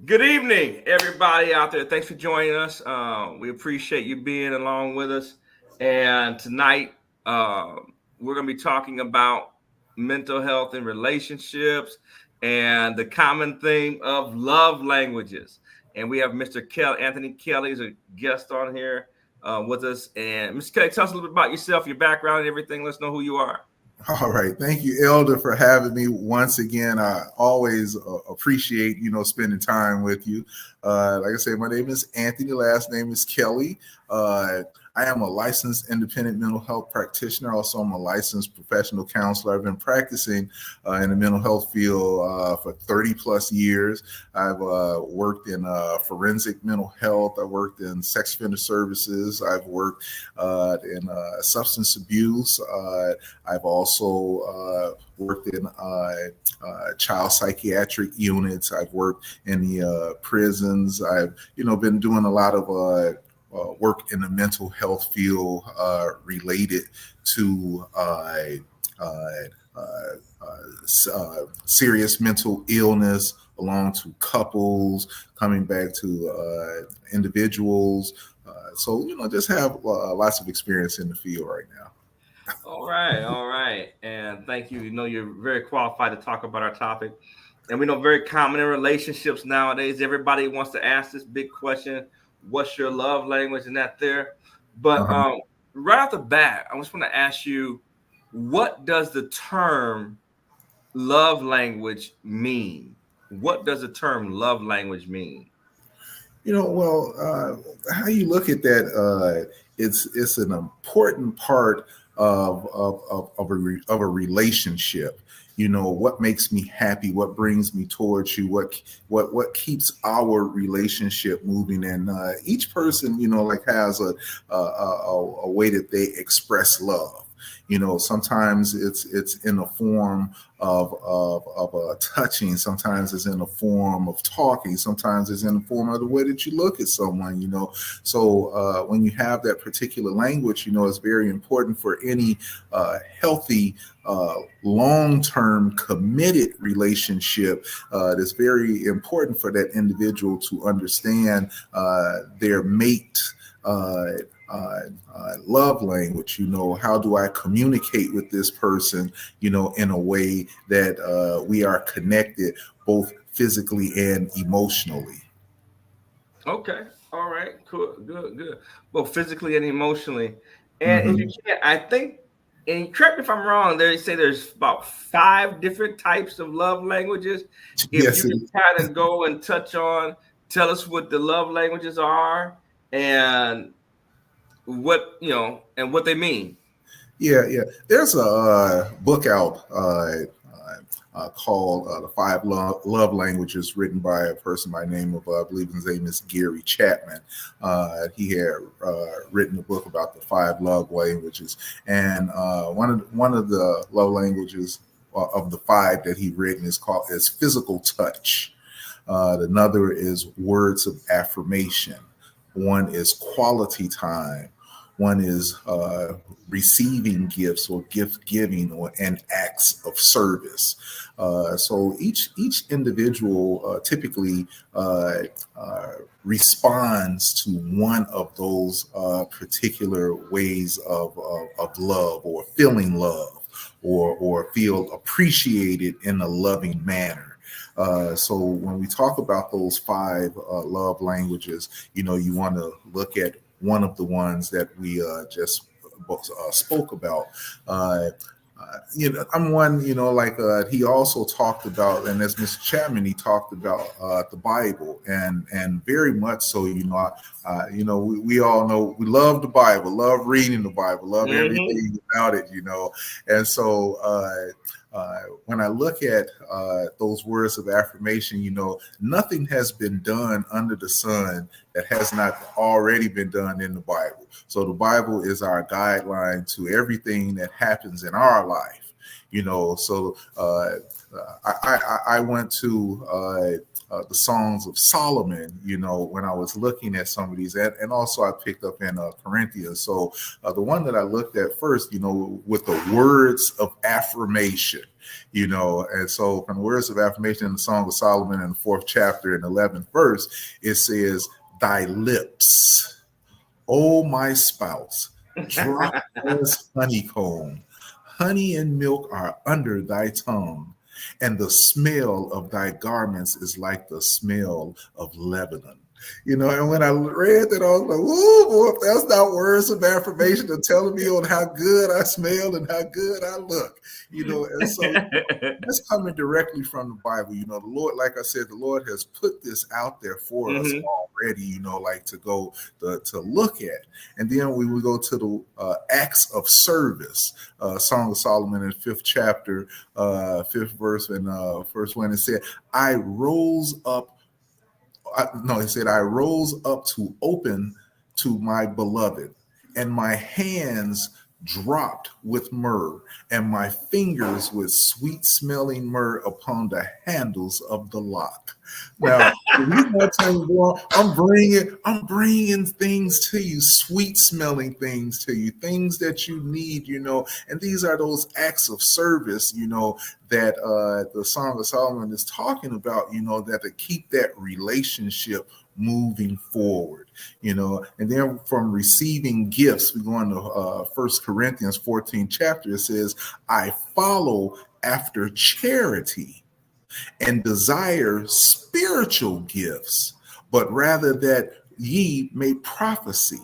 Good evening, everybody out there. Thanks for joining us. We appreciate you being along with us. And tonight, we're going to be talking about mental health and relationships and the common theme of love languages. And we have Mr. Anthony Kelly is a guest on here with us. And Mr. Kelly, tell us a little bit about yourself, your background, and everything. Let's know who you are. All right. Thank you, Elder, for having me once again. I always appreciate, spending time with you. Like I say, my name is Anthony. Last name is Kelly. I am a licensed independent mental health practitioner. Also, I'm a licensed professional counselor. I've been practicing in the mental health field for 30 plus years. I've worked in forensic mental health. I worked in sex offender services. I've worked in substance abuse. I've also worked in child psychiatric units. I've worked in the prisons. I've, been doing a lot of work in the mental health field related to serious mental illness, along to couples, coming back to individuals. Just have lots of experience in the field right now. All right. And thank you. You're very qualified to talk about our topic. And we know very common in relationships nowadays. Everybody wants to ask this big question, what's your love language and that there. But right off the bat, I just want to ask you, what does the term love language mean? What does the term love language mean? How you look at that, it's an important part of a relationship. What makes me happy, what brings me towards you, what keeps our relationship moving. And each person, has a way that they express love. Sometimes it's in the form of touching. Sometimes it's in the form of talking. Sometimes it's in the form of the way that you look at someone. So when you have that particular language, it's very important for any healthy, long-term, committed relationship. It's very important for that individual to understand their mate. Love language. How do I communicate with this person, in a way that we are connected both physically and emotionally. Okay. All right. Cool. Good. Well, physically and emotionally. And if you Mm-hmm. can, I think, and correct me if I'm wrong, they say there's about 5 different types of love languages. If you Yes, it can is. kind of go and tell us what the love languages are and and what they mean. Yeah. There's a book out called The Five Love Languages, written by a person by the name of, I believe his name is Gary Chapman. He had written a book about the 5 love languages. And one of the love languages of the 5 that he written is physical touch. Another is words of affirmation. One is quality time. One is receiving gifts or gift giving and acts of service. So each individual typically responds to one of those particular ways of love, or feeling love, or feel appreciated in a loving manner. So when we talk about those 5 love languages, you want to look at one of the ones that we just spoke about. I'm one, he also talked about, and as Mr. Chapman, he talked about the Bible, and very much so, we all know we love the Bible, love reading the Bible, love everything about it, and so when I look at those words of affirmation, nothing has been done under the sun that has not already been done in the Bible. So the Bible is our guideline to everything that happens in our life. So I went to the Songs of Solomon, when I was looking at some of these, and also I picked up in Corinthians. So the one that I looked at first, with the words of affirmation, and so from the words of affirmation in the Song of Solomon in the 4th chapter and 11th verse, it says, "Thy lips, O my spouse, drop as honeycomb. Honey and milk are under thy tongue, and the smell of thy garments is like the smell of Lebanon." And when I read that, I was like, "Whoa, boy, if that's not words of affirmation to telling me on how good I smell and how good I look." And so that's coming directly from the Bible. The Lord, like I said, the Lord has put this out there for us already, like to go to look at. And then we will go to the acts of service, Song of Solomon in the 5th chapter, 5th verse and first one. It said, I rose up to open to my beloved, and my hands dropped with myrrh, and my fingers with sweet smelling myrrh upon the handles of the lock. Now, I'm bringing things to you, sweet smelling things to you, things that you need, and these are those acts of service, that the Song of Solomon is talking about, that to keep that relationship moving forward, and then from receiving gifts, we go into 1 Corinthians 14 chapter. It says, I follow after charity and desire spiritual gifts, but rather that ye may prophecy.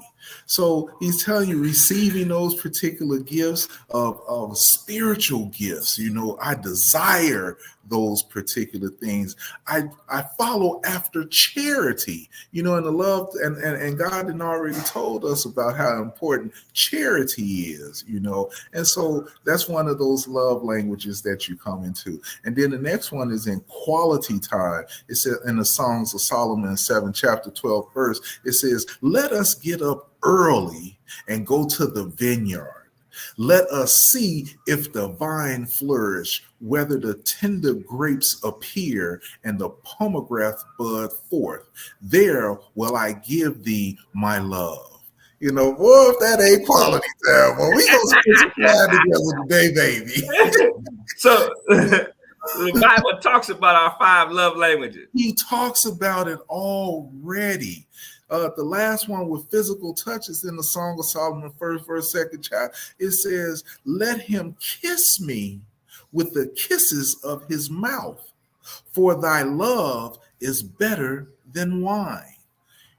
So he's telling you, receiving those particular gifts of spiritual gifts, I desire those particular things. I follow after charity, and the love, and God had already told us about how important charity is, and so that's one of those love languages that you come into. And then the next one is in quality time. It says in the Songs of Solomon 7 chapter 12 verse, it says, let us get up early and go to the vineyard. Let us see if the vine flourish, whether the tender grapes appear and the pomegranate bud forth. There will I give thee my love. Boy, if that ain't quality time, well, we gonna spend some time together today, baby. So the Bible talks about our 5 love languages. He talks about it already. The last one with physical touch is in the Song of Solomon, 1st verse, 2nd chapter. It says, let him kiss me with the kisses of his mouth, for thy love is better than wine.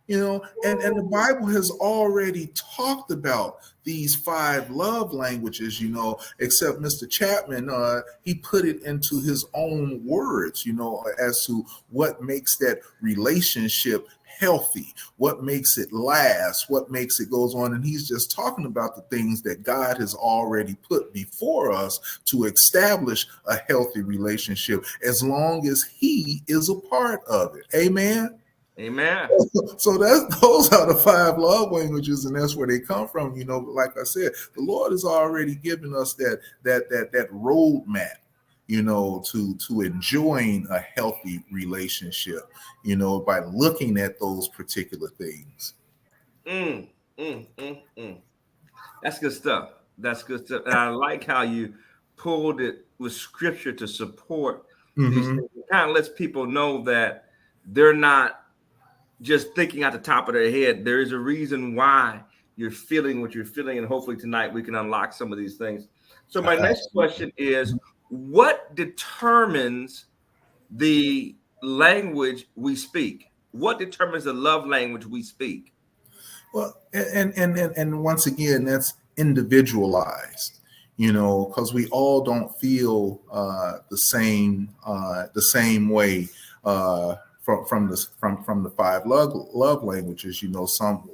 And the Bible has already talked about these 5 love languages, except Mr. Chapman, he put it into his own words, as to what makes that relationship healthy, what makes it last, what makes it goes on. And he's just talking about the things that God has already put before us to establish a healthy relationship, as long as he is a part of it. Amen. Amen. So those are the 5 love languages, and that's where they come from. Like I said, the Lord has already given us that roadmap, to enjoying a healthy relationship, by looking at those particular things. That's good stuff. That's good stuff. And I like how you pulled it with scripture to support these things. It kind of lets people know that they're not just thinking at the top of their head. There is a reason why you're feeling what you're feeling, and hopefully tonight we can unlock some of these things. So my next question is, what determines the language we speak? What determines the love language we speak? Well, and once again, that's individualized, because we all don't feel the same way from the 5 love languages.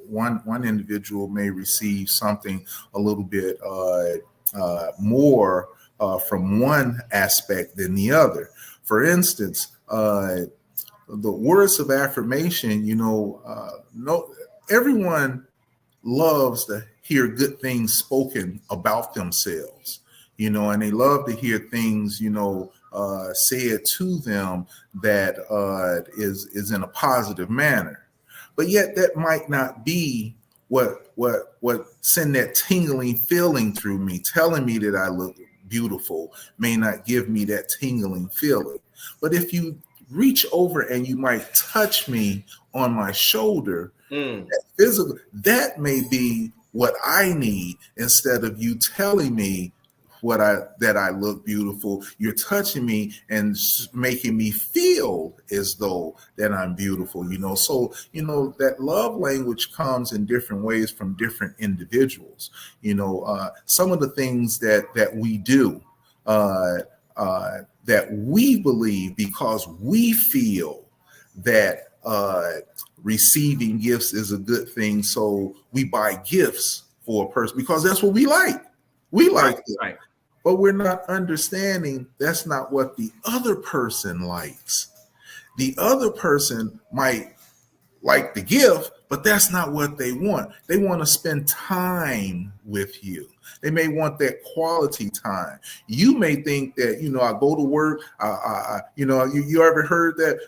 One individual may receive something a little bit more from one aspect than the other. For instance, the words of affirmation, everyone loves to hear good things spoken about themselves, and they love to hear things, said to them that is in a positive manner. But yet that might not be what send that tingling feeling through me. Telling me that I look beautiful may not give me that tingling feeling. But if you reach over and you might touch me on my shoulder, that physical, that may be what I need. Instead of you telling me that I look beautiful, you're touching me and making me feel as though that I'm beautiful. So that love language comes in different ways from different individuals. Some of the things that we do, that we believe because we feel that receiving gifts is a good thing, so we buy gifts for a person because that's what we like. We like it. Right. But we're not understanding that's not what the other person likes. The other person might like the gift, but that's not what they want. They want to spend time with you. They may want that quality time. You may think that, I go to work. You ever heard that?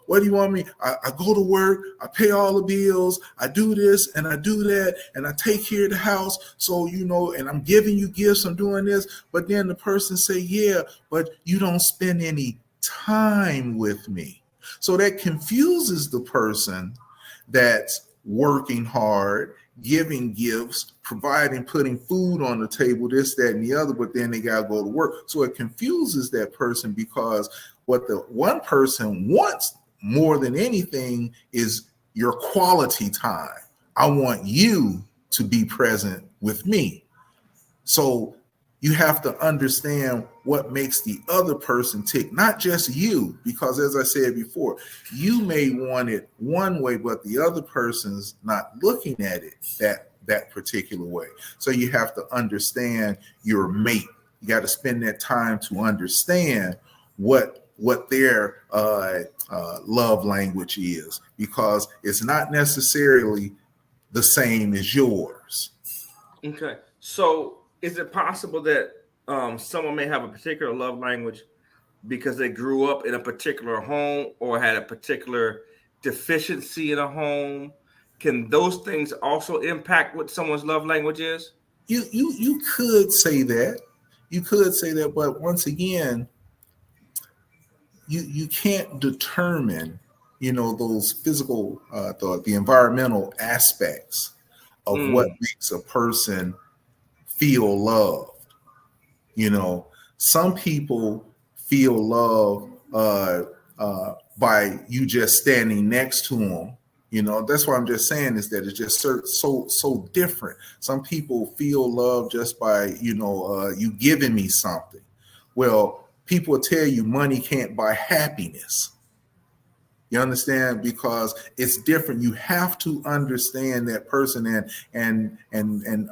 What do you want me? I go to work. I pay all the bills. I do this and I do that. And I take care of the house. So, and I'm giving you gifts. I'm doing this. But then the person say, yeah, but you don't spend any time with me. So that confuses the person that's working hard, giving gifts, providing, putting food on the table, this, that, and the other, but then they got to go to work. So it confuses that person because what the one person wants more than anything is your quality time. I want you to be present with me. So you have to understand what makes the other person tick, not just you, because as I said before, you may want it one way, but the other person's not looking at it that particular way. So you have to understand your mate. You got to spend that time to understand what their love language is, because it's not necessarily the same as yours. Okay. So is it possible that someone may have a particular love language because they grew up in a particular home or had a particular deficiency in a home? Can those things also impact what someone's love language is? You could say that. You could say that, but once again, you can't determine, those physical, the environmental aspects of what makes a person feel loved. Some people feel love by you just standing next to them. That's what I'm just saying, is that it's just so different. Some people feel love just by you giving me something. Well, people will tell you money can't buy happiness. You understand? Because it's different. You have to understand that person. And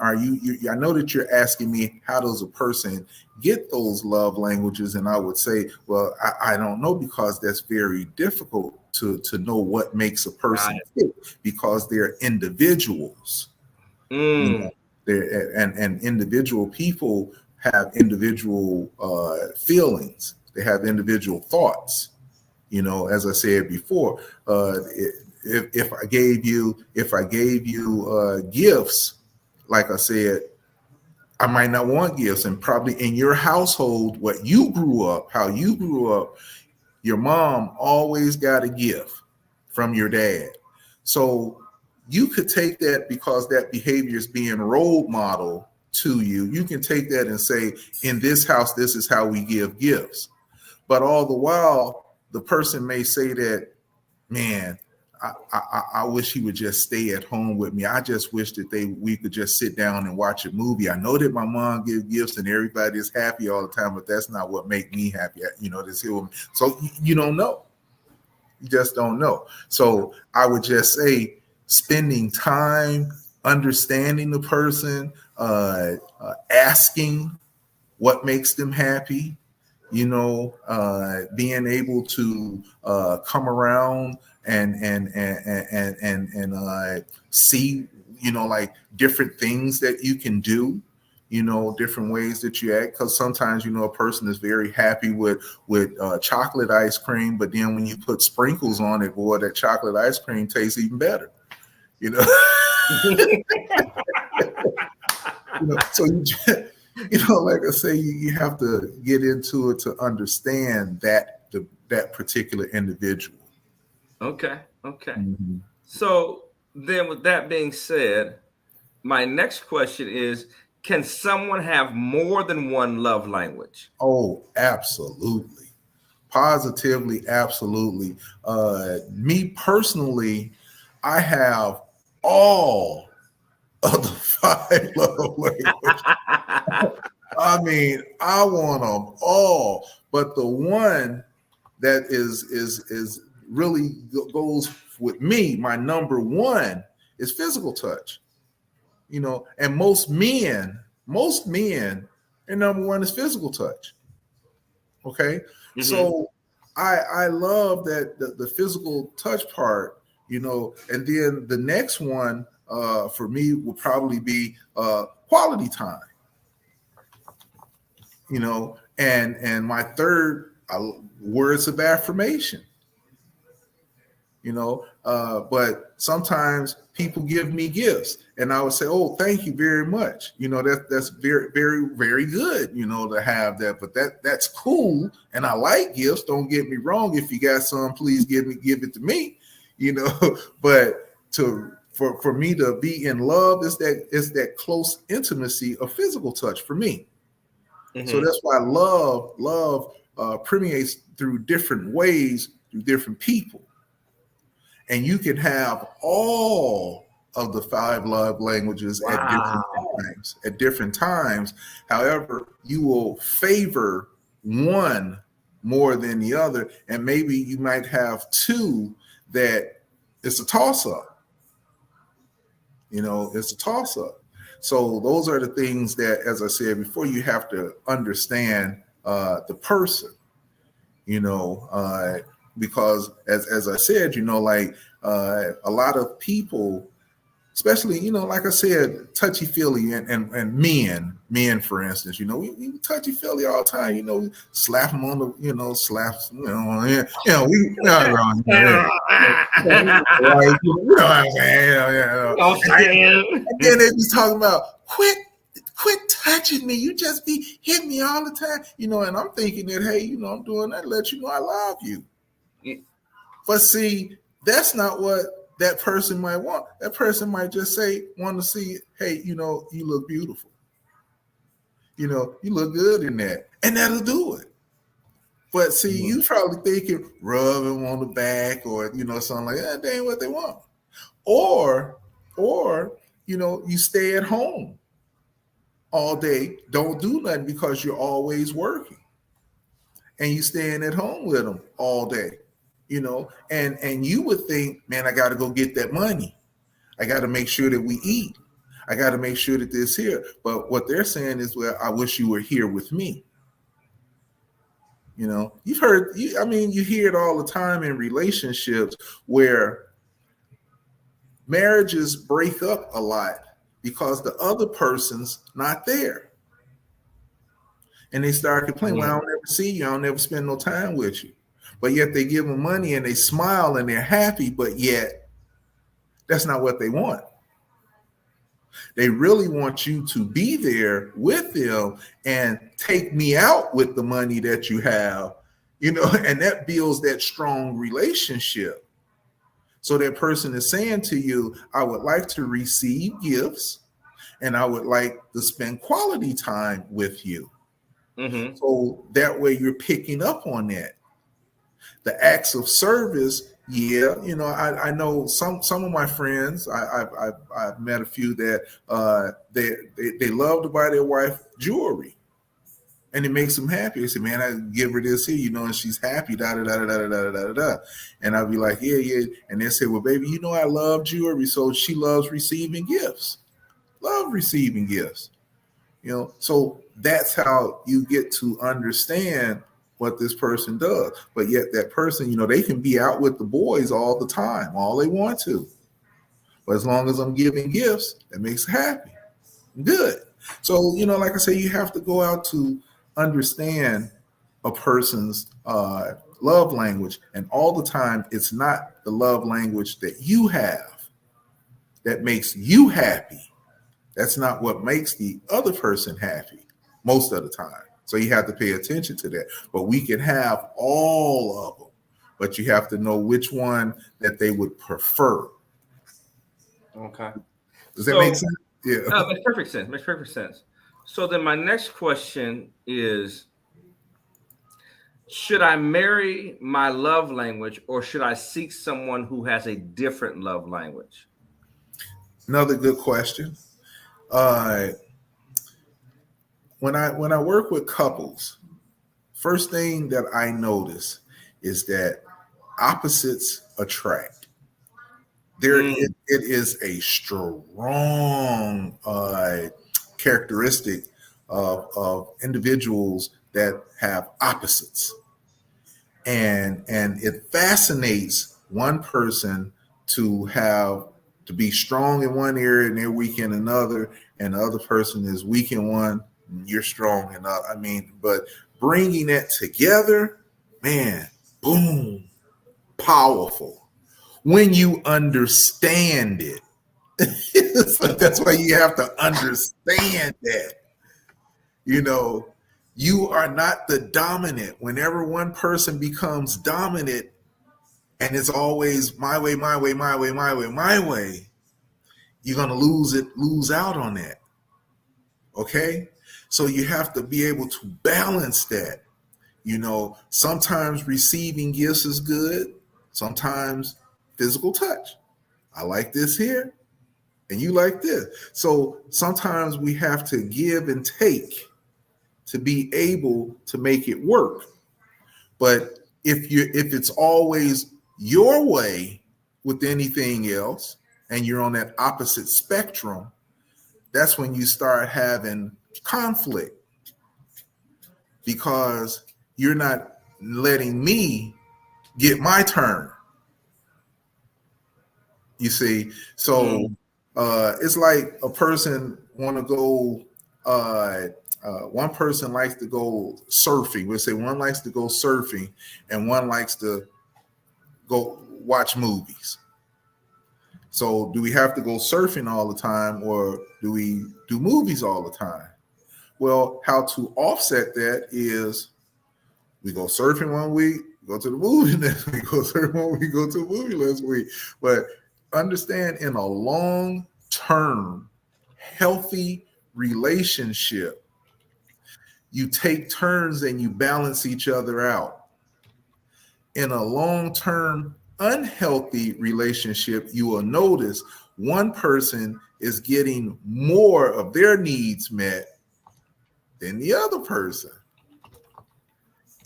are you I know that you're asking me, how does a person get those love languages? And I would say, well, I don't know, because that's very difficult to know what makes a person fit, because they're individuals. And individual people have individual feelings. They have individual thoughts. As I said before, if I gave you gifts, like I said, I might not want gifts. And probably in your household, how you grew up, your mom always got a gift from your dad. So you could take that, because that behavior is being role model to you. You can take that and say, in this house, this is how we give gifts. But all the while, the person may say that, man, I wish he would just stay at home with me. I just wish that we could just sit down and watch a movie. I know that my mom gives gifts and everybody is happy all the time, but that's not what make me happy. So you don't know. You just don't know. So I would just say, spending time understanding the person, asking what makes them happy, being able to come around and see, like different things that you can do different ways that you act. Because sometimes, a person is very happy with chocolate ice cream, but then when you put sprinkles on it, boy, that chocolate ice cream tastes even better. you know. So like I say, you have to get into it to understand that particular individual. Okay. Mm-hmm. So then, with that being said, my next question is: can someone have more than one love language? Oh, absolutely. Positively, absolutely. Me personally, I have all of the 5 love languages. I mean, I want them all, but the one that is really goes with me, my number one, is physical touch. And most men, their number one is physical touch. Okay. Mm-hmm. So I love that the physical touch part, and then the next one for me will probably be quality time, and my third, words of affirmation. But sometimes people give me gifts and I would say, oh, thank you very much. That's very, very, very good, to have that, but that's cool. And I like gifts. Don't get me wrong. If you got some, please give it to me, but for me to be in love is that close intimacy of physical touch for me. Mm-hmm. So that's why love permeates through different ways, through different people. And you can have all of the 5 love languages at different times. However, you will favor one more than the other. And maybe you might have 2 that it's a toss-up. It's a toss-up. So those are the things that, as I said before, you have to understand the person, because as I said, a lot of people, especially, like I said, touchy-feely and men, for instance, we touchy-feely all the time, slap them on the, slaps, we not wrong. Right, what I'm saying? And then they be talking about, quit touching me. You just be hitting me all the time, and I'm thinking that, hey, I'm doing that to let you know I love you. But see, that's not what that person might want. That person might just want to see, hey, you look beautiful. You look good in that. And that'll do it. But see, you probably thinking rub him on the back or, something like that. That ain't what they want. Or, you stay at home all day, don't do nothing because you're always working. And you staying at home with them all day. And you would think, man, I got to go get that money. I got to make sure that we eat. I got to make sure that this here. But what they're saying is, well, I wish you were here with me. You've heard, you hear it all the time in relationships where marriages break up a lot because the other person's not there. And they start complaining, well, I don't ever see you. I don't ever spend no time with you. But yet they give them money and they smile and they're happy, but yet that's not what they want. They really want you to be there with them and take me out with the money that you have, and that builds that strong relationship. So that person is saying to you, I would like to receive gifts and I would like to spend quality time with you. Mm-hmm. So that way you're picking up on that. The acts of service, yeah, I know some of my friends. I've met a few that they love to buy their wife jewelry, and it makes them happy. They say, "Man, I give her this here, and she's happy." Da da da da da da da da. And I'll be like, "Yeah." And they say, "Well, baby, I love jewelry, so she loves receiving gifts. Love receiving gifts." So that's how you get to understand what this person does. But yet that person, they can be out with the boys all the time, all they want to. But as long as I'm giving gifts, that makes them happy. Good. So, like I say, you have to go out to understand a person's love language. And all the time, it's not the love language that you have that makes you happy. That's not what makes the other person happy most of the time. So you have to pay attention to that. But we can have all of them, but you have to know which one that they would prefer. Okay. Does that make sense? Yeah. Makes perfect sense. Makes perfect sense. So then my next question is, should I marry my love language or should I seek someone who has a different love language? Another good question. When I work with couples, first thing that I notice is that opposites attract. It is a strong characteristic of individuals that have opposites, and it fascinates one person to be strong in one area and they're weak in another, and the other person is weak in one, and you're strong in other. But bringing it together, man, boom, powerful. When you understand it. So that's why you have to understand that. You are not the dominant. Whenever one person becomes dominant and it's always my way, my way, my way, my way, my way, you're going to lose out on that. Okay? So you have to be able to balance that. Sometimes receiving gifts is good. Sometimes physical touch. I like this here and you like this. So sometimes we have to give and take to be able to make it work. But if it's always your way with anything else and you're on that opposite spectrum, that's when you start having conflict because you're not letting me get my turn. You see, so it's like a person want to go. One person likes to go surfing. We'll say one likes to go surfing, and one likes to go watch movies. So, do we have to go surfing all the time, or do we do movies all the time? Well, how to offset that is we go surfing one week, go to the movie next week, go surfing one week, go to the movie last week. But understand, in a long-term, healthy relationship, you take turns and you balance each other out. In a long-term, unhealthy relationship, you will notice one person is getting more of their needs met than the other person.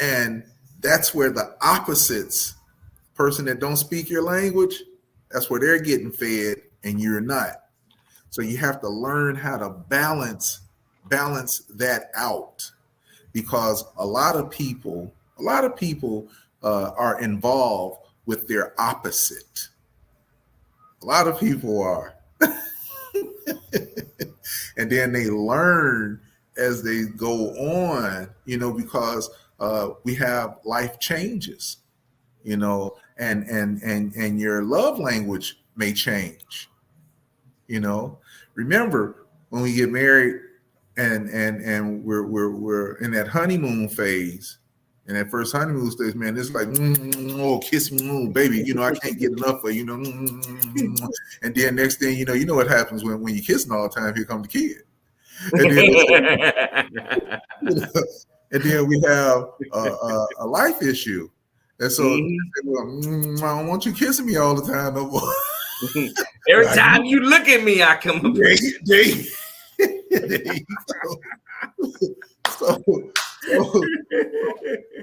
And that's where the opposites, person that don't speak your language, that's where they're getting fed and you're not. So you have to learn how to balance that out, because a lot of people are involved with their opposite. A lot of people are. And then they learn as they go on, because we have life changes, and your love language may change. Remember when we get married and we're in that honeymoon phase, in that first honeymoon stage, man, it's like, oh, kiss me, baby, I can't get enough of you, and then next thing you know what happens when you're kissing all the time, here come the kid. And then we have a life issue. And so, well, I don't want you kissing me all the time no more. Every time you look at me, I come up. So,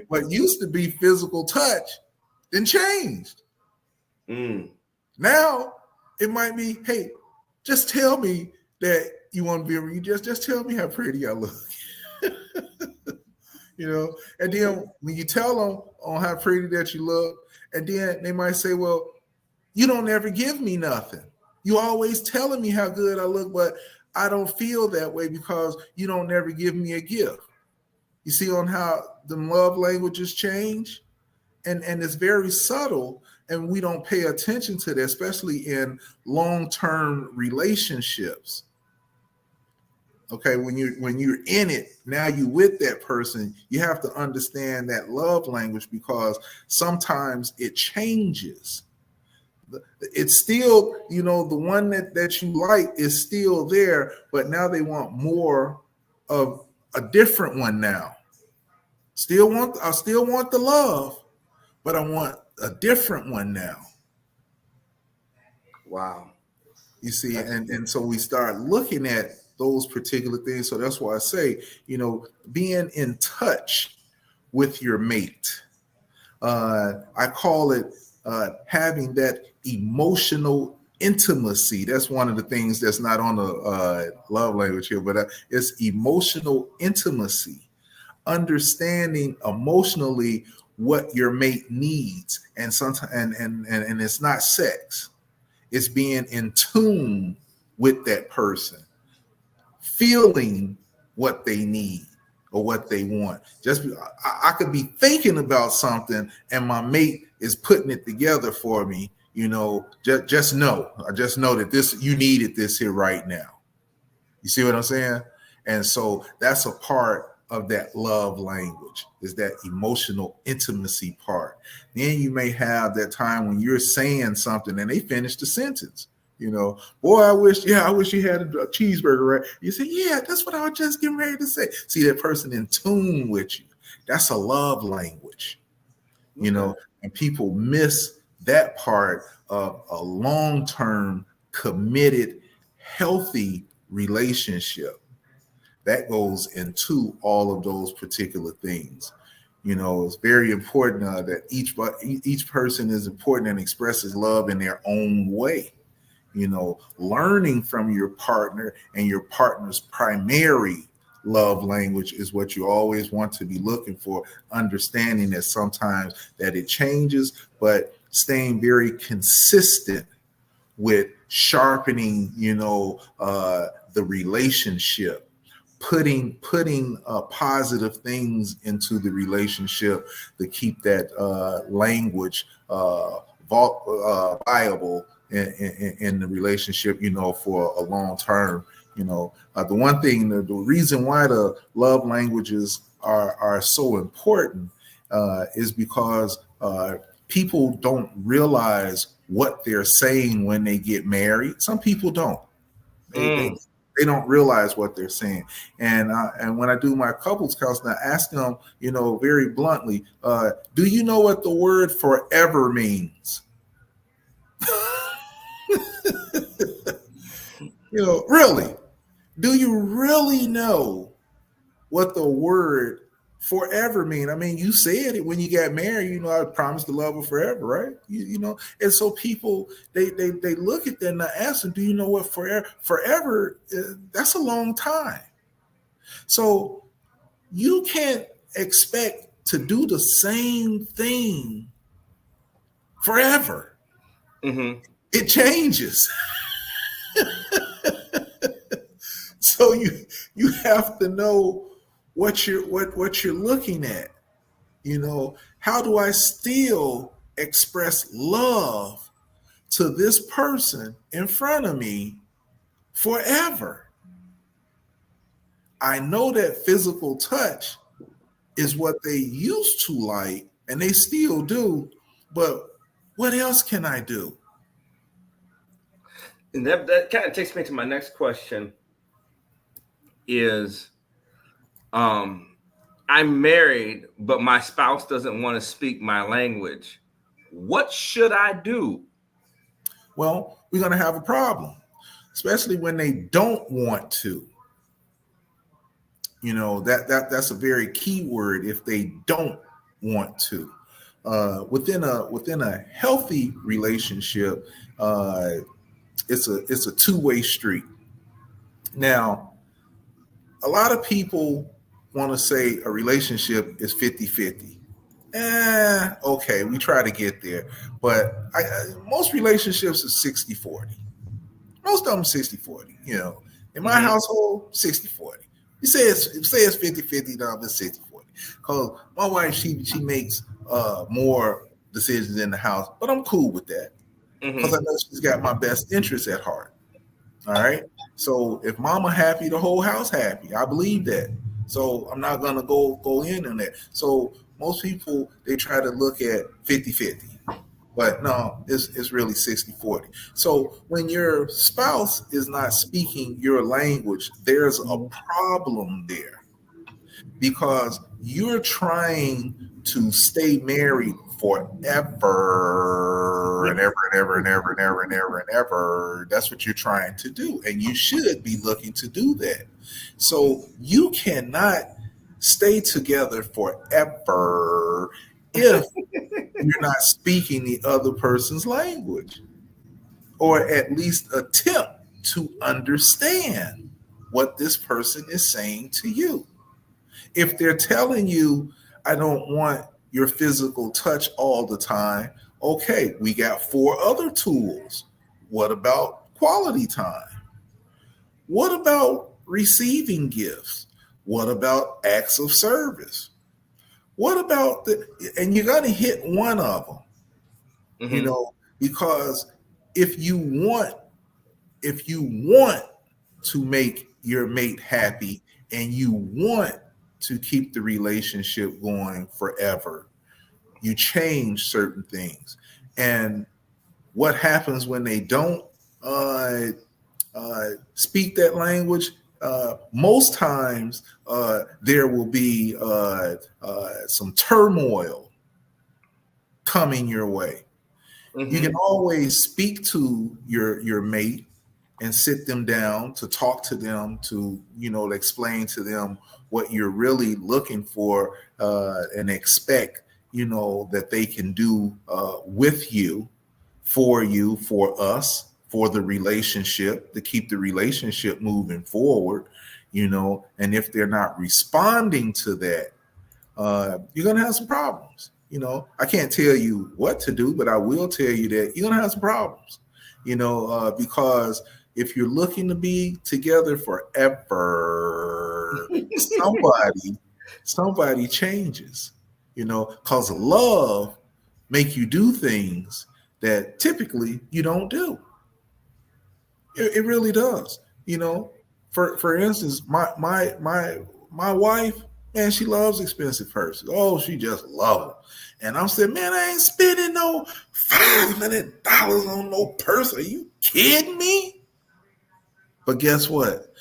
what used to be physical touch then changed. Now it might be, hey, just tell me that you want to be. Just tell me how pretty I look. And then when you tell them on how pretty that you look, and then they might say, well, you don't ever give me nothing. You always telling me how good I look, but I don't feel that way because you don't never give me a gift. You see on how the love languages change? And it's very subtle, and we don't pay attention to that, especially in long-term relationships. Okay, when you're in it, now you with that person, you have to understand that love language, because sometimes it changes. It's still, the one that you like is still there, but now they want more of a different one now. I still want the love, but I want a different one now. Wow. You see, and so we start looking at those particular things. So that's why I say, being in touch with your mate. I call it having that emotional intimacy. That's one of the things that's not on the love language here, but it's emotional intimacy. Understanding emotionally what your mate needs, and sometimes and it's not sex. It's being in tune with that person, feeling what they need or what they want. I could be thinking about something and my mate is putting it together for me. Just know. I just know that you needed this here right now. You see what I'm saying? And so that's a part of that love language, is that emotional intimacy part. Then you may have that time when you're saying something and they finish the sentence. Boy, I wish you had a cheeseburger, right? You say, yeah, that's what I was just getting ready to say. See that person in tune with you. That's a love language, and people miss that part of a long-term, committed, healthy relationship. That goes into all of those particular things. It's very important that each person is important and expresses love in their own way. Learning from your partner, and your partner's primary love language is what you always want to be looking for. Understanding that sometimes that it changes, but staying very consistent with sharpening, the relationship, putting positive things into the relationship to keep that language viable in the relationship, for a long term. The one thing, the reason why the love languages are so important is because people don't realize what they're saying when they get married. Some people don't. They don't realize what they're saying. And when I do my couples counseling, I ask them, very bluntly, do you know what the word forever means? Really? Do you really know what the word forever mean? I mean, you said it when you got married, I promised to love her forever, right? And so people, they look at that and I ask them, do you know what forever, that's a long time. So you can't expect to do the same thing forever. Mm-hmm. It changes. So you have to know what you're looking at. How do I still express love to this person in front of me forever? I know that physical touch is what they used to like, and they still do, but what else can I do? And that kind of takes me to my next question is, I'm married, but my spouse doesn't want to speak my language. What should I do? Well, we're going to have a problem, especially when they don't want to. That's a very key word. If they don't want to, within a healthy relationship, it's a two-way street. Now, a lot of people want to say a relationship is 50-50. Okay, we try to get there, but most relationships is 60-40. Most of them 60-40. In my household, 60-40. You say it's 50-50, now it's 60-40. Because my wife, she makes more decisions in the house, but I'm cool with that because I know she's got my best interests at heart. All right. So if mama happy, the whole house happy. I believe that. So I'm not gonna go in on that. So most people, they try to look at 50-50. But no, it's really 60-40. So when your spouse is not speaking your language, there's a problem there because you're trying to stay married forever and ever and ever and ever and ever and ever and ever. That's what you're trying to do. And you should be looking to do that. So you cannot stay together forever if you're not speaking the other person's language, or at least attempt to understand what this person is saying to you. If they're telling you, I don't want your physical touch all the time, okay, we got 4 other tools. What about quality time? What about receiving gifts? What about acts of service? What about and you're going to hit one of them, because if you want to make your mate happy and you want to keep the relationship going forever, you change certain things. And what happens when they don't speak that language? Most times there will be some turmoil coming your way. You can always speak to your mate and sit them down to talk to them, to explain to them what you're really looking for, and expect that they can do with you, for us, for the relationship, to keep the relationship moving forward. And if they're not responding to that, you're going to have some problems. I can't tell you what to do, but I will tell you that you're going to have some problems, because if you're looking to be together forever, somebody changes, because love make you do things that typically you don't do. It really does. For instance, my wife, man, she loves expensive purses. Oh, she just loves them. And I'm saying, man, I ain't spending no $500 on no purse. Are you kidding me? But guess what?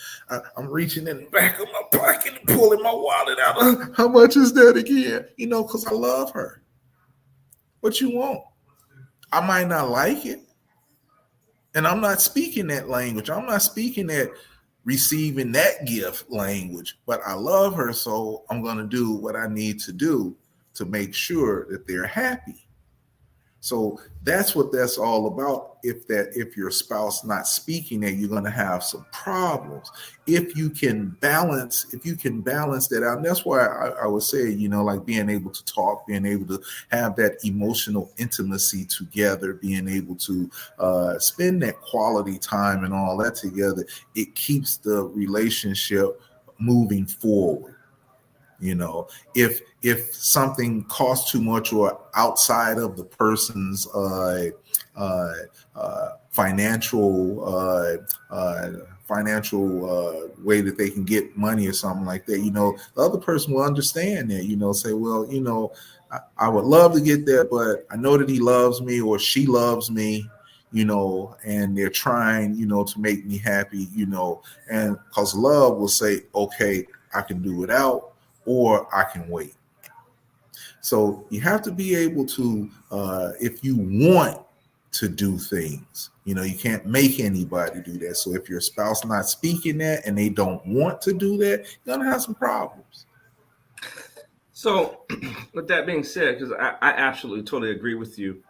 I'm reaching in the back of my pocket and pulling my wallet out. How much is that again? Because I love her. What you want? I might not like it. And I'm not speaking that language. I'm not speaking that receiving that gift language, but I love her, so I'm going to do what I need to do to make sure that they're happy. So that's what that's all about. If your spouse not speaking that, you're going to have some problems. If you can balance that out, and that's why I would say, like being able to talk, being able to have that emotional intimacy together, being able to spend that quality time and all that together, it keeps the relationship moving forward. If something costs too much or outside of the person's financial way that they can get money or something like that, the other person will understand that, say, well, I would love to get that, but I know that he loves me or she loves me, and they're trying, to make me happy, and because love will say, okay, I can do without, or I can wait. So you have to be able to, if you want to do things, you can't make anybody do that. So if your spouse not speaking that and they don't want to do that, you're going to have some problems. So with that being said, because I absolutely totally agree with you.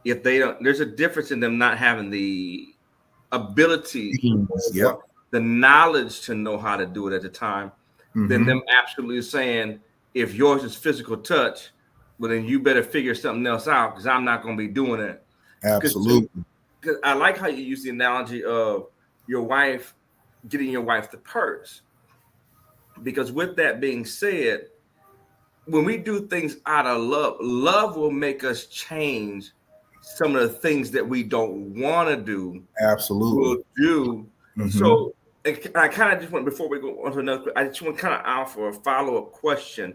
If they don't, there's a difference in them not having the ability, Yep. the knowledge to know how to do it at the time, than them absolutely saying, if yours is physical touch, well, then you better figure something else out because I'm not going to be doing it. Absolutely. Because I like how you use the analogy of your wife getting your wife the purse. Because with that being said, when we do things out of love, love will make us change some of the things that we don't want to do. Absolutely. We'll do. Mm-hmm. So I kind of just want, before we go on to another, I just want to kind of offer a follow-up question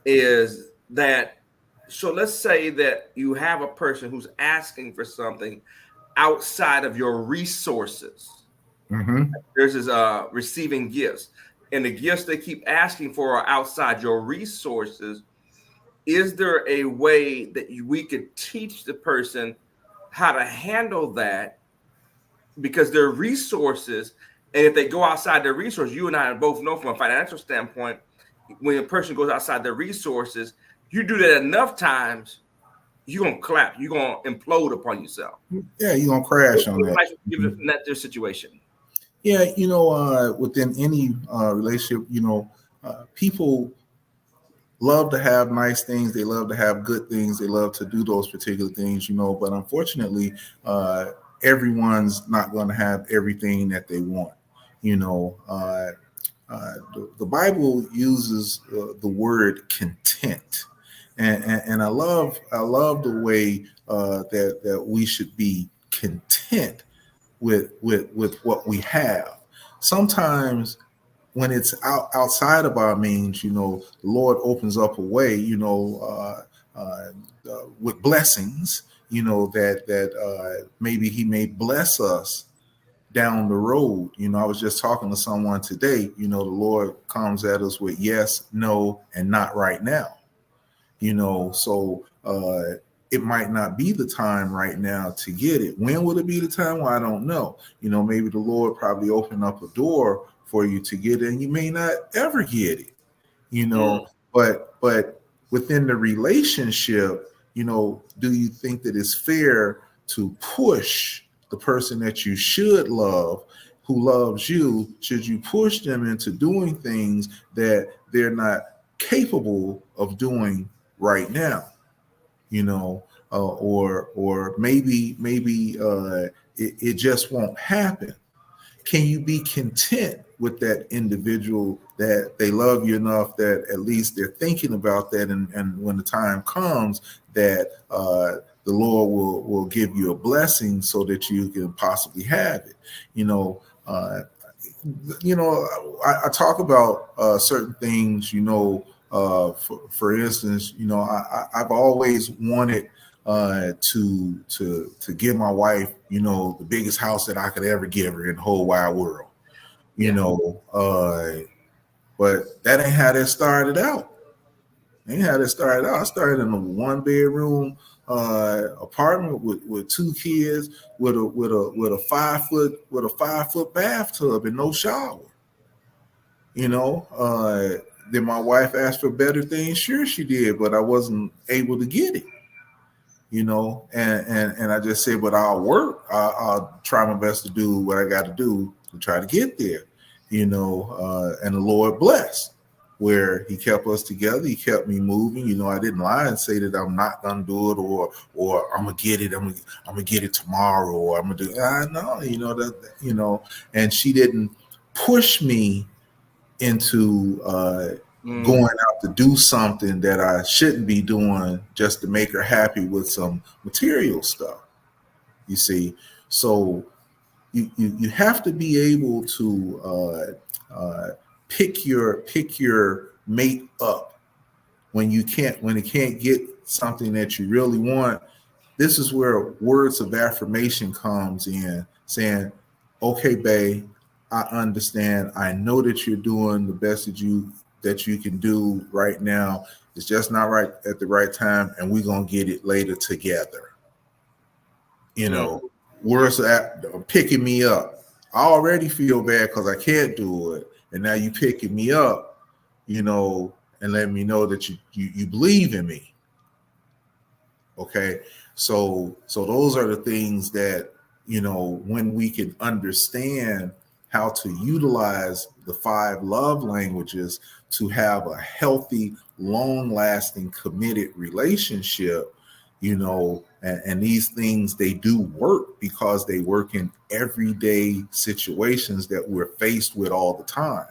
is that, so let's say that you have a person who's asking for something outside of your resources. Mm-hmm. There's this receiving gifts, and the gifts they keep asking for are outside your resources. Is there a way that we could teach the person how to handle that? Because their resources, and if they go outside their resources, you and I both know from a financial standpoint, when a person goes outside their resources, you do that enough times, you're gonna collapse, you're gonna implode upon yourself. Yeah, you're gonna crash on that. Give it in that their situation. Yeah, within any relationship, people love to have nice things. They love to have good things. They love to do those particular things, but unfortunately, everyone's not going to have everything that they want. The Bible uses the word content, and I love the way that we should be content with what we have. Sometimes when it's outside of our means, the Lord opens up a way, with blessings, that maybe He may bless us down the road. I was just talking to someone today. The Lord comes at us with yes, no, and not right now. So it might not be the time right now to get it. When will it be the time? Well, I don't know. Maybe the Lord probably opened up a door for you to get it, and you may not ever get it. But within the relationship, do you think that it's fair to push the person that you should love, who loves you? Should you push them into doing things that they're not capable of doing right now? Or maybe it just won't happen. Can you be content with that individual, that they love you enough that at least they're thinking about that, and when the time comes that the Lord will give you a blessing so that you can possibly have it? I talk about certain things. For instance, I've always wanted to give my wife, the biggest house that I could ever give her in the whole wide world. But that ain't how that started out. I started in a 1-bedroom apartment with 2 kids with a 5-foot bathtub and no shower. Then my wife asked for better things. Sure, she did, but I wasn't able to get it. And I just said, but I'll work. I'll try my best to do what I got to do to try to get there. And the Lord blessed, where He kept us together. He kept me moving. I didn't lie and say that I'm not gonna do it, or I'm gonna get it. I'm gonna get it tomorrow, or I'm gonna do it. I know, and she didn't push me into going out to do something that I shouldn't be doing just to make her happy with some material stuff. You see, so you have to be able to pick your mate up when it can't get something that you really want. This is where words of affirmation comes in, saying, "Okay, babe, I understand. I know that you're doing the best that you can do right now. It's just not right at the right time, and we're gonna get it later together." Words of picking me up. I already feel bad because I can't do it, and now you picking me up, and letting me know that you believe in me. Okay, so those are the things that when we can understand how to utilize the 5 love languages to have a healthy, long-lasting, committed relationship, and these things, they do work because they work in everyday situations that we're faced with all the time.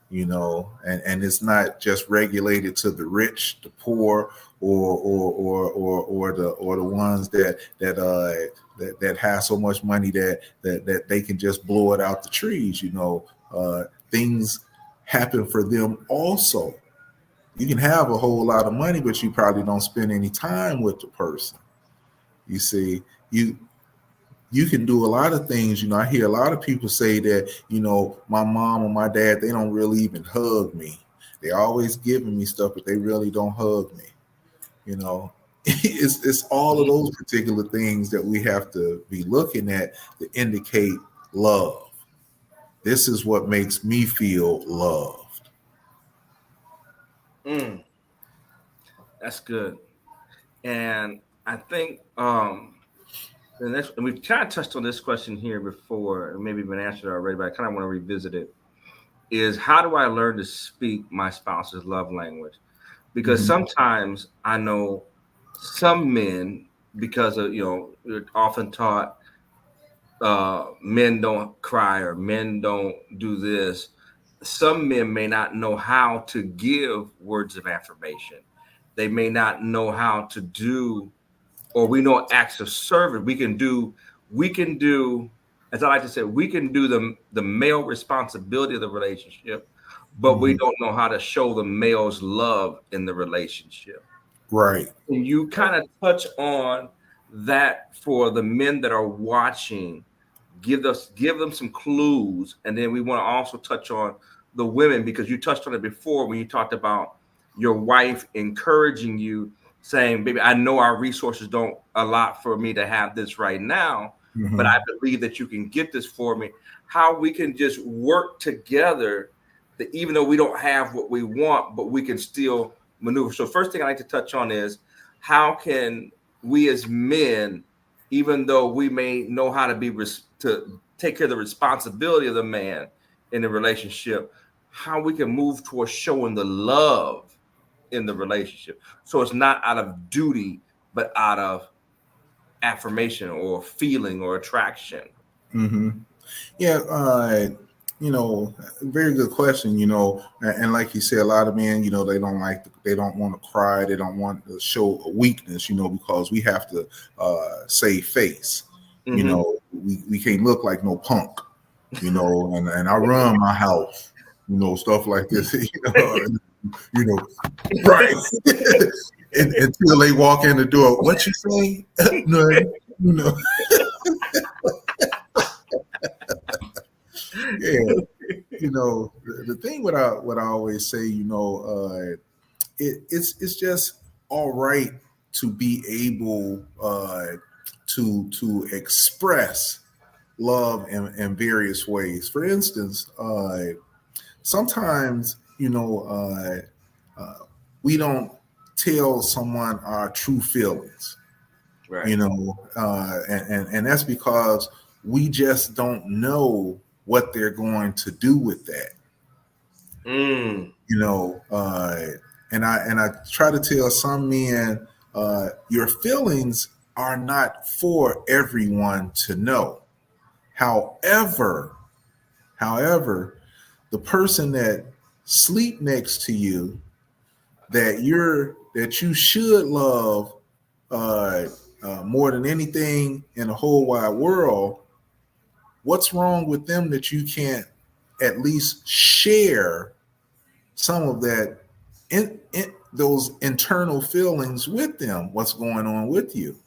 And it's not just regulated to the rich, the poor, or the ones that have so much money that they can just blow it out the trees. Things happen for them also. You can have a whole lot of money, but you probably don't spend any time with the person. You see, you can do a lot of things. I hear a lot of people say that, my mom or my dad, they don't really even hug me. They always giving me stuff, but they really don't hug me. It's all of those particular things that we have to be looking at to indicate love. This is what makes me feel loved. That's good. And I think and we've kind of touched on this question here before, and maybe been answered already, but I kind of want to revisit it. Is how do I learn to speak my spouse's love language? Because sometimes I know some men, because of you're often taught men don't cry or men don't do this. Some men may not know how to give words of affirmation. They may not know how to do, or we know acts of service. We can do, as I like to say, we can do the male responsibility of the relationship, but we don't know how to show the male's love in the relationship. Right. And you kind of touch on that for the men that are watching. Give them some clues, and then we want to also touch on the women, because you touched on it before when you talked about your wife encouraging you, saying, baby, I know our resources don't allot for me to have this right now, but I believe that you can get this for me. How we can just work together, that even though we don't have what we want, but we can still maneuver. So first thing I like to touch on is, how can we as men, even though we may know how to take care of the responsibility of the man in the relationship, how we can move towards showing the love in the relationship, so it's not out of duty, but out of affirmation or feeling or attraction. Yeah, very good question. And like you said, a lot of men, they don't want to cry, they don't want to show a weakness, because we have to save face. We can't look like no punk, and I run my house, stuff like this, right. And until they walk in the door, what you say? No, yeah. The thing what I always say, it's just all right to be able to express love in various ways. For instance, sometimes we don't tell someone our true feelings, Right. And that's because we just don't know what they're going to do with that. And I try to tell some men, your feelings are not for everyone to know. However, the person that sleep next to you, that you should love more than anything in the whole wide world, what's wrong with them that you can't at least share some of that those internal feelings with them? What's going on with you?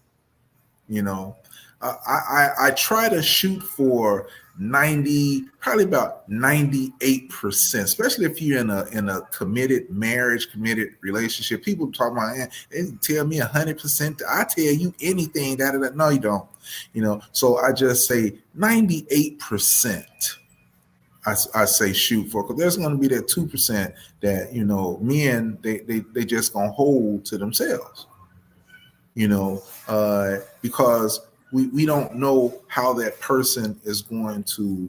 I try to shoot for 90, probably about 98%, especially if you're in a committed marriage, committed relationship. People talk about, they tell me 100%. I tell you anything that. No, you don't. So I just say 98%. I say shoot for, because there's going to be that 2% that men they just gonna hold to themselves. Because we don't know how that person is going to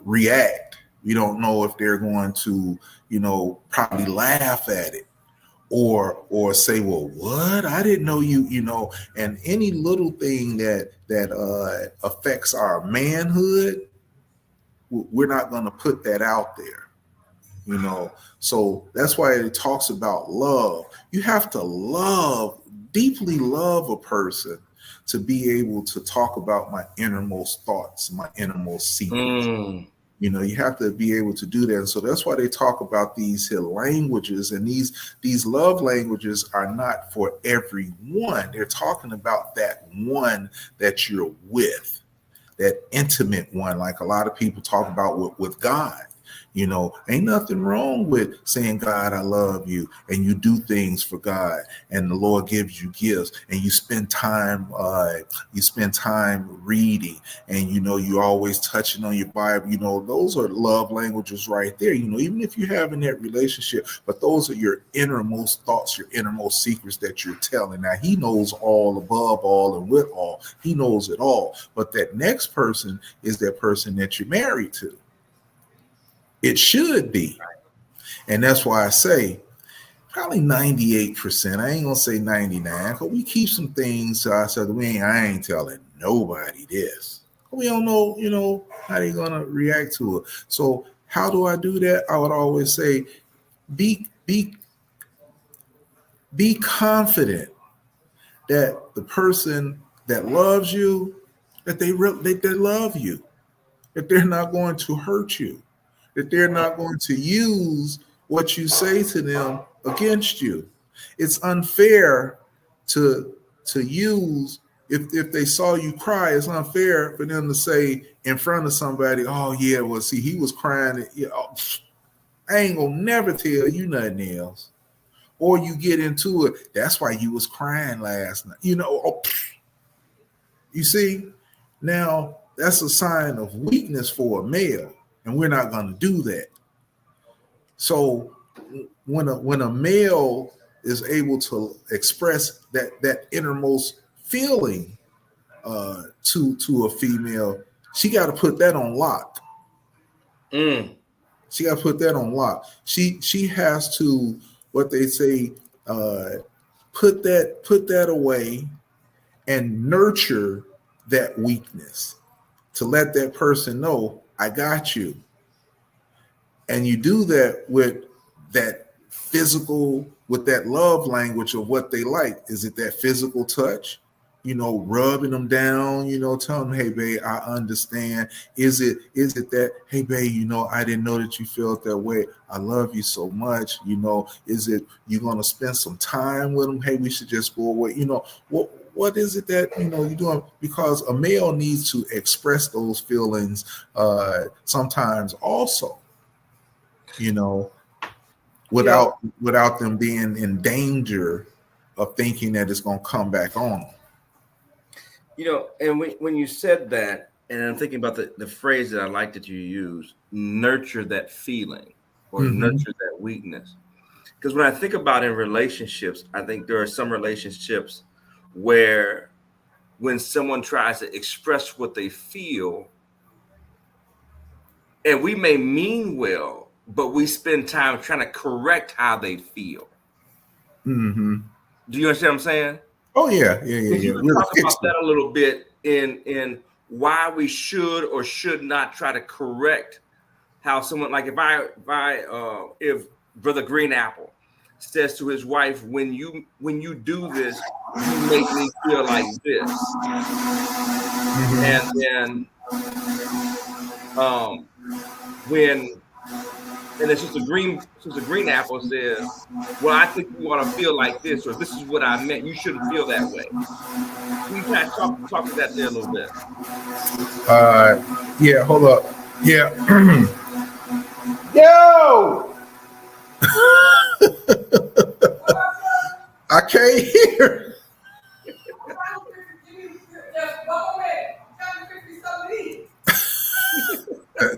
react. We don't know if they're going to, probably laugh at it, or say, well, what? I didn't know you know, and any little thing that affects our manhood, we're not going to put that out there, you know. So that's why it talks about love. You have to deeply love a person to be able to talk about my innermost thoughts, my innermost secrets. Mm. You know, you have to be able to do that. And so that's why they talk about these here languages, and these love languages are not for everyone. They're talking about that one that you're with, that intimate one, like a lot of people talk about with God. You know, ain't nothing wrong with saying, God, I love you, and you do things for God, and the Lord gives you gifts, and you spend time reading, and you know, you always touching on your Bible. You know, those are love languages right there. You know, even if you're having that relationship, but those are your innermost thoughts, your innermost secrets that you're telling. Now, He knows all, above all, and with all. He knows it all. But that next person is that person that you're married to. It should be. And that's why I say probably 98%. I ain't gonna say 99, because we keep some things to ourselves. I ain't telling nobody this. We don't know, you know, how they gonna react to it. So how do I do that? I would always say be be be confident that the person that loves you, that they love you, that they're not going to hurt you, that they're not going to use what you say to them against you. It's unfair to use, if they saw you cry, it's unfair for them to say in front of somebody, oh yeah, well, see, he was crying. You know, I ain't gonna never tell you nothing else. Or you get into it, that's why you was crying last night. You know, you see, now that's a sign of weakness for a male, and we're not going to do that. So when a male is able to express that innermost feeling to a female, she got to put that on lock. Mm. She got to put that on lock. She has to, what they say, uh, put that away and nurture that weakness to let that person know, I got you. And you do that with that physical, with that love language of what they like. Is it that physical touch? You know, rubbing them down, you know, telling them, hey babe, I understand. Is it that, hey babe, you know, I didn't know that you felt that way. I love you so much. You know, is it you gonna spend some time with them? Hey, we should just go away. You know, what is it that, you know, you're doing? Because a male needs to express those feelings sometimes also, you know, You know, without them being in danger of thinking that it's going to come back on them. and when you said that, and I'm thinking about the phrase that I like that you use, nurture that feeling or Mm-hmm. nurture that weakness. Because when I think about in relationships, I think there are some relationships where when someone tries to express what they feel, and we may mean well, but we spend time trying to correct how they feel. Mm-hmm. Do you understand what I'm saying? Oh yeah, yeah, yeah, If you yeah. could We're talk about fixing. that a little bit in why we should or should not try to correct how someone, like if Brother Green Apple says to his wife, when you do this, you make me feel like this. And Mm-hmm. then um when and then Sister Green Apple says, well, I think you want to feel like this, or this is what I meant. You shouldn't feel that way. Can you kind of talk to that there a little bit? Yeah. Hold up. Yeah. Yo, I can't hear.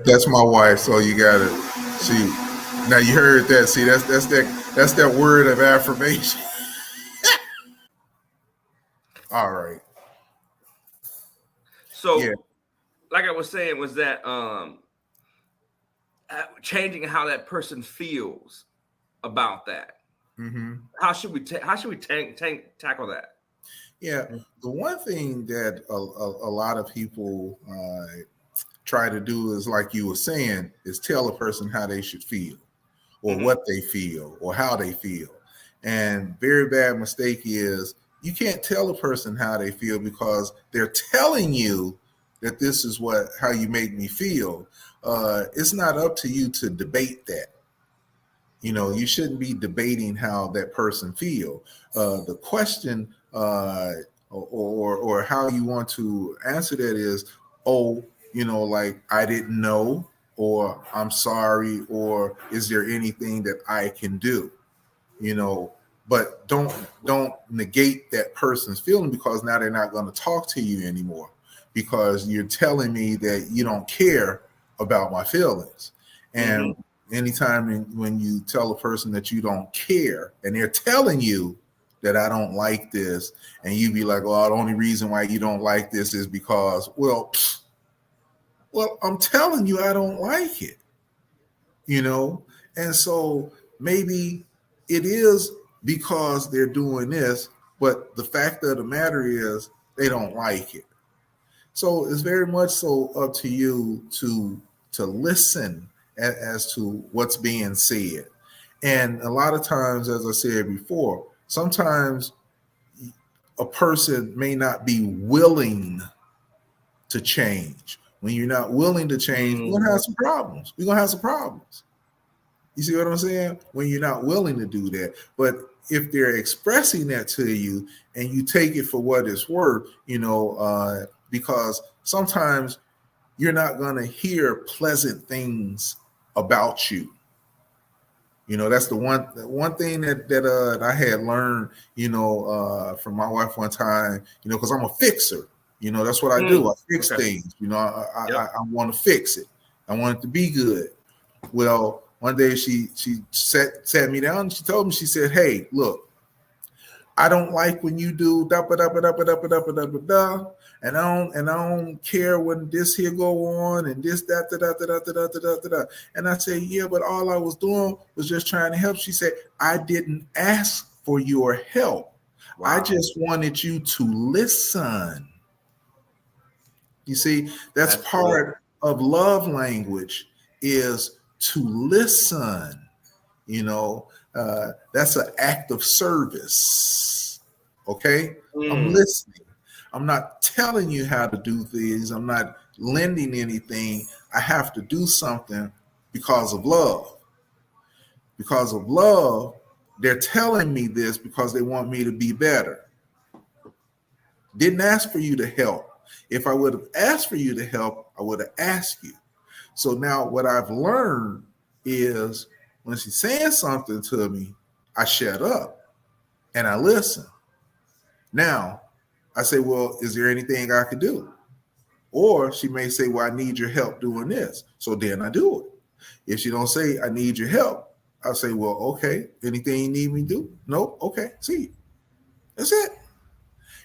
That's my wife. So you gotta see. Now you heard that. See, that's that word of affirmation. All right. Yeah. So, like I was saying, was that changing how that person feels about that. Mm-hmm. How should we tackle that? Yeah, the one thing that a lot of people try to do is, like you were saying, is tell a person how they should feel, or what they feel, or how they feel. And very bad mistake is you can't tell a person how they feel, because they're telling you that this is how you make me feel. It's not up to you to debate that. You shouldn't be debating how that person feel. The question, or how you want to answer that is, oh, like, I didn't know, or I'm sorry, or is there anything that I can do? you know but don't negate that person's feeling, because now they're not going to talk to you anymore, because you're telling me that you don't care about my feelings. And anytime when you tell a person that you don't care, and they're telling you that I don't like this, and you be like, well, the only reason why you don't like this is because, well, I'm telling you I don't like it. And so maybe it is because they're doing this, but the fact of the matter is they don't like it. So it's very much so up to you to listen as to what's being said. And a lot of times, as I said before, sometimes a person may not be willing to change. When you're not willing to change, we're gonna have some problems. You see what I'm saying? When you're not willing to do that. But if they're expressing that to you, and you take it for what it's worth, because sometimes you're not going to hear pleasant things about you. That's the one thing that I had learned, from my wife one time, because I'm a fixer. That's what I do. I fix things. I want to fix it. I want it to be good. Well, one day she sat me down and she told me, she said, hey, look, I don't like when you do da ba da ba da ba da ba da ba da ba da, and I don't care when this here go on and this that da da da da da da da da. And I said, yeah, but all I was doing was just trying to help. She said, I didn't ask for your help. Wow. I just wanted you to listen. You see, that's part of love language, is to listen. That's an act of service. Okay. I'm listening. I'm not telling you how to do things. I'm not lending anything. I have to do something because of love. Because of love, they're telling me this because they want me to be better. Didn't ask for you to help. If I would have asked for you to help, I would have asked you. So now what I've learned is, when she's saying something to me, I shut up and I listen. Now I say, well, is there anything I could do? Or she may say, well, I need your help doing this. So then I do it. If she don't say, I need your help, I'll say, well, okay, anything you need me to do? No? Okay, see you. That's it.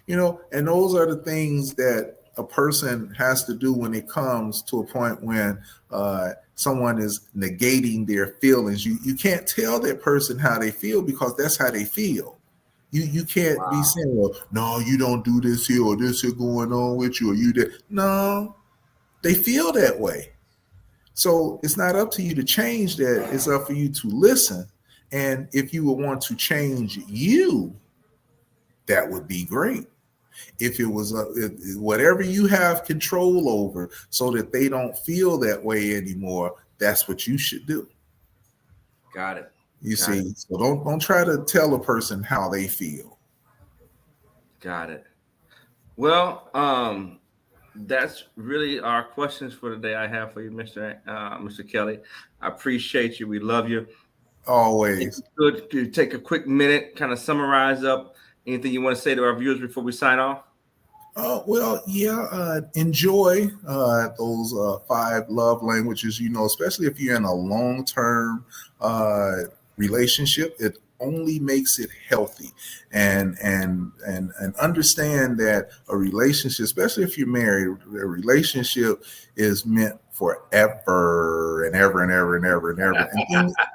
And those are the things that a person has to do when it comes to a point when someone is negating their feelings. You can't tell that person how they feel, because that's how they feel. You can't be saying, well, no, you don't do this here, or this here going on with you, or you did. No, they feel that way. So it's not up to you to change that. It's up for you to listen. And if you would want to change you, that would be great. If it was whatever you have control over, so that they don't feel that way anymore, that's what you should do. Got it. You see, so don't try to tell a person how they feel. Got it. Well, that's really our questions for today I have for you, Mr. Kelly. I appreciate you. We love you. Always. Good to take a quick minute, kind of summarize up anything you want to say to our viewers before we sign off. Enjoy those 5 love languages, especially if you're in a long-term relationship. It only makes it healthy, and understand that a relationship, especially if you're married, a relationship is meant forever and ever and ever and ever and ever.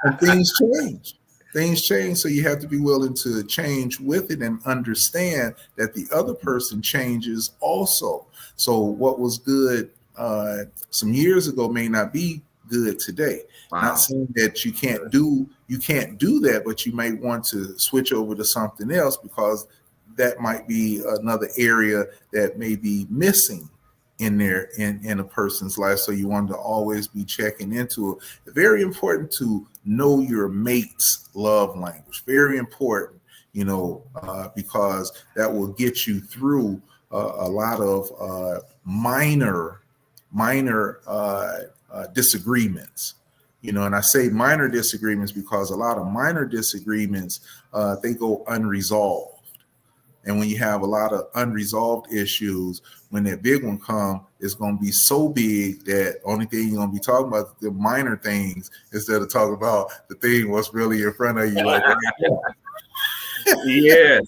And things change. things change. So you have to be willing to change with it and understand that the other person changes also. So what was good some years ago may not be good today. Wow. Not saying that you can't do that, but you might want to switch over to something else because that might be another area that may be missing in a person's life. So you want to always be checking into it. Very important to know your mate's love language. Very important, because that will get you through a lot of minor disagreements. And I say minor disagreements because a lot of minor disagreements, they go unresolved. And when you have a lot of unresolved issues, when that big one come, it's going to be so big that only thing you're going to be talking about the minor things instead of talking about the thing what's really in front of you. Like, yes.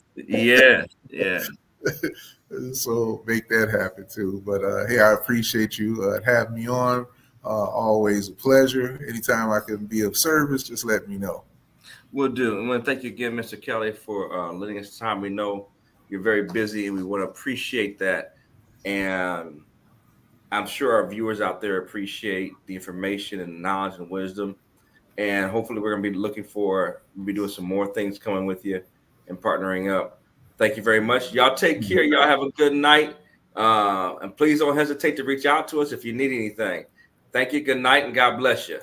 So make that happen too. But hey, I appreciate you having me on. Always a pleasure. Anytime I can be of service, just let me know. Will do. I want to thank you again, Mr. Kelly, for letting us time. We know you're very busy, and we want to appreciate that. And I'm sure our viewers out there appreciate the information and knowledge and wisdom. And hopefully, we're going to be doing some more things coming with you and partnering up. Thank you very much. Y'all take care. Y'all have a good night. And please don't hesitate to reach out to us if you need anything. Thank you. Good night, and God bless you.